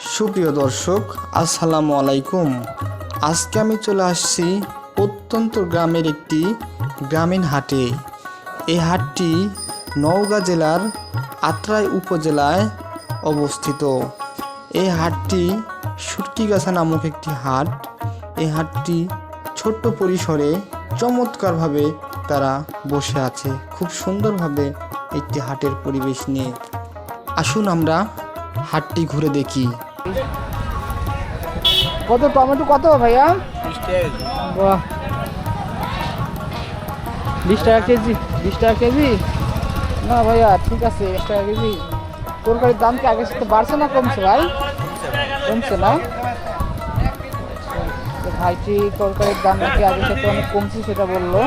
সুপ্রিয় দর্শক, আসসালামু আলাইকুম। আজকে আমি চলে আসছি প্রত্যন্ত গ্রামের একটি গ্রামীণ হাটে। এই হাটটি নওগাঁ জেলার আত্রাই উপজেলায় অবস্থিত। এই হাটটি সুটকিগাছা নামক একটি হাট। এই হাটটি ছোট্ট পরিসরে চমৎকারভাবে তারা বসে আছে, খুব সুন্দরভাবে একটি হাটের পরিবেশ নিয়ে। আসুন আমরা হাটটি ঘুরে দেখি। কত টমেটো কত ভাইয়া? 20 টাকা কেজি। 20 টাকা কেজি না ভাইয়া, ঠিক আছে 20 টাকা কেজি। তরকারির দাম কি আগের সাথে বাড়ছে না কমছে ভাই? কমছে না? ভাইটি তরকারির দাম নাকি আগের সাথে অনেক কমছে সেটা বললো।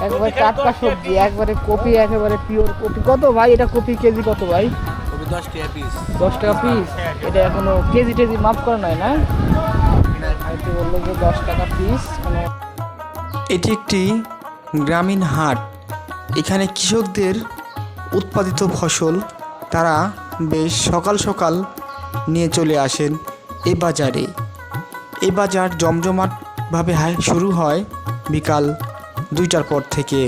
একবারে টাটকা সবজি, একবারে কপি, একেবারে পিওর কপি। কত ভাই এটা কপি কেজি কত ভাই? 10 টাকা পিস। 10 টাকা পিস। এটা এখনো কেজি টেজি মাপ করে নাই না? ভাইটি বললো যে 10 টাকা পিস। এটি একটি গ্রামীণ হাট। এখানে কৃষকদের উৎপাদিত ফসল তারা বেশ সকাল সকাল নিয়ে চলে আসেন এই বাজারে। এই বাজার জমজমাটভাবে শুরু হয় বিকাল 2টার পর থেকে।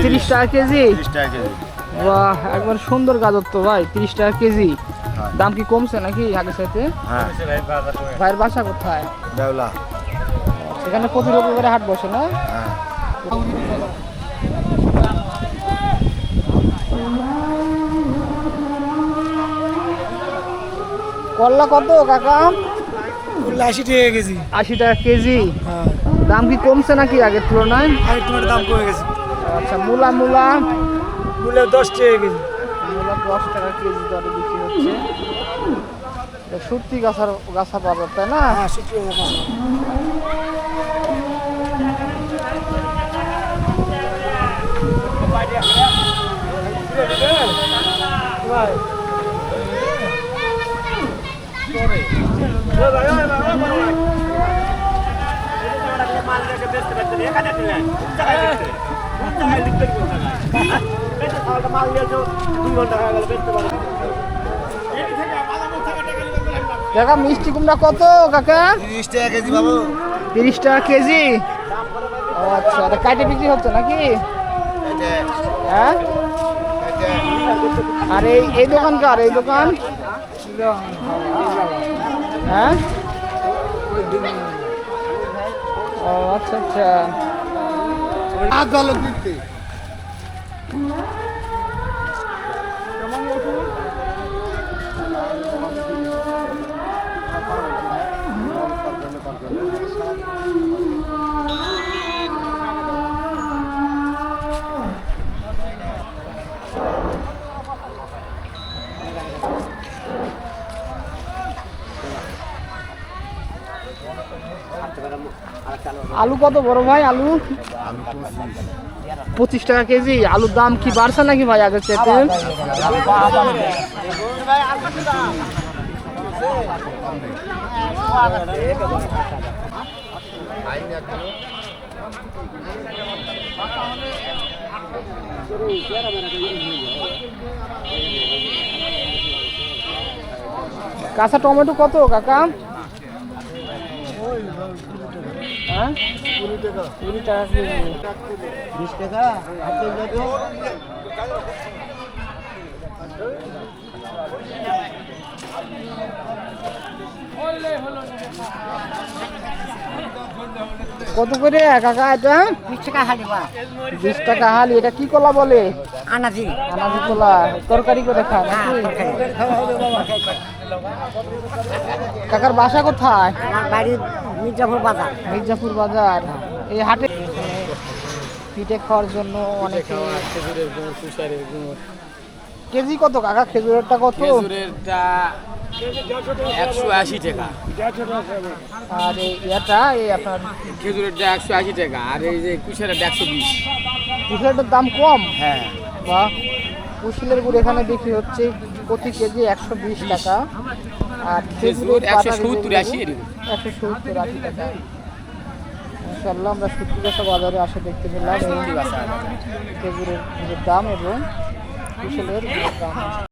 30 টাকা কেজি। বাহ, একবার সুন্দর গাজর তো ভাই, 30 টাকা কেজি। দাম কি কমছে নাকি আগের সাথে? ভাইয়ের বাসা কোথায়? দেওলা। এখানে প্রতি রবিবারে হাট বসে না? করলা কত কাকা? 80 টাকা কেজি। 80 টাকা কেজি। দাম কি কমছে নাকি আগের তুলনায়? আরেকটু দাম কমে গেছে। আচ্ছা, মূলা মূলা 10 টাকা কেজি। মূলা 10 টাকা কেজি দরে বিক্রি হচ্ছে। সত্যি গাছা বাজার, তাই না? হ্যাঁ, সত্যি কথা। কাকা মিষ্টি কুমড়া কত কাকা? 30 টাকা কেজি বাবু। 30 টাকা কেজি। ও আচ্ছা, এটা কাটে বিক্রি হচ্ছে নাকি? হ্যাঁ। আর এই দোকান কার? এই দোকান হ্যাঁ। ও আচ্ছা আচ্ছা। আলু কত বড় ভাই? আলু 25 টাকা কেজি। আলুর দাম কি বাড়ছে নাকি ভাই আগের চাইতে? কাঁচা টমেটো কত কাকা? হ্যাঁ, 20 টাকা কেজি। 20 টাকা। কত করে কাকা এটা? 20 টাকা হালি বা 20 টাকা হালি। এটা কি কলা বলে? আনাজি। আনাজি কলা। তরকারি করে খান নাকি? কাকার বাসা কোথায়? আমার বাড়ি মির্জাপুর বাজার। মির্জাপুর বাজার। এই হাটে পিঠে খাওয়ার জন্য অনেকে। কেজি কত কাকা খেজুরেরটা? কত? খেজুরেরটা 180 টাকা। আর এটা এই আপনার খেজুরেরটা 180 টাকা। আর এই যে কুশারেরটা 120। কুশিয়ারটার দাম কম। হ্যাঁ, বা কুশিলের গুড় এখানে বিক্রি হচ্ছে প্রতি কেজি 120 টাকা। আর খেজুরের 170 80 এরকম। 170 80 টাকা। ইনশাআল্লাহ আমরা সুটকিগাছা বাজারে আসে দেখতে পেলাম খেজুরের দাম এবং কুশলের দাম।